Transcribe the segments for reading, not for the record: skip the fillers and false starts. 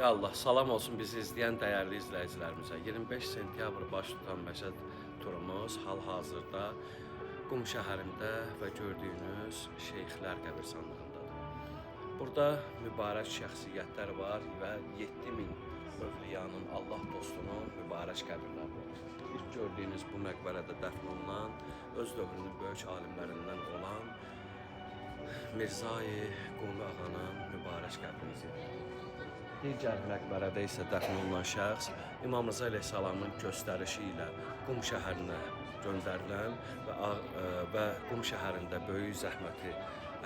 Ya Allah, salam olsun bizi izleyen değerli izleyicilerimize. 25 sentyabr baş tutan Məşəd turumuz hal-hazırda Qum şəhərində və gördüyünüz Şeyxlər qəbirstanlığındadır. Burada mübarək şəxsiyyətlər var və 7000 övliyanın, Allah dostunun mübarək qəbirləri var. İlk gördüyünüz bu məqbərədə dəfn olunan, öz dövrünün böyük alimlərindən olan Mirzai Qumi ağanın mübarək qəbrini ziyarət edirik. Digər məqbərədə isə dəfn olunan şəxs İmam Rza əleyhissalamın göstərişi ilə Qum şəhərinə göndərilən və Qum şəhərində böyük zəhməti,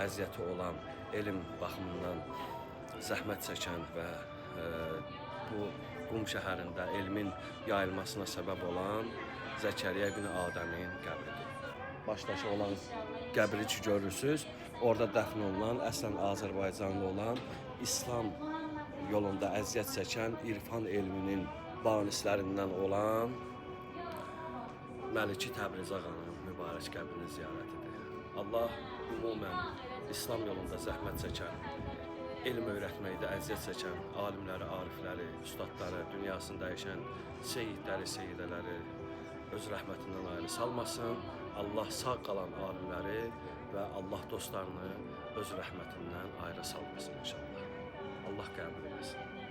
əziyyəti olan, elm baxımından zəhmət çəkən və bu Qum şəhərində elmin yayılmasına səbəb olan Zəkəriyyə ibn Adəmin qəbridir. Başdaşı olan qəbri ki görürsüz, orada dəfn olunan, əslən Azərbaycanlı olan, İslam yolunda əziyyət çəkən, irfan elminin banislərindən olan Məliki Təbriz ağanın mübarək qəbrini ziyarət edir. Allah ümumən İslam yolunda zəhmət çəkən, elm öyrətməkdə əziyyət çəkən alimləri, arifləri, ustadları, dünyasını dəyişən seyidləri, seyidələri öz rəhmətindən ayrı salmasın. Allah sağ qalan alimləri və Allah dostlarını öz rəhmətindən ayrı salmasın inşallah. Allah qəbul etsin.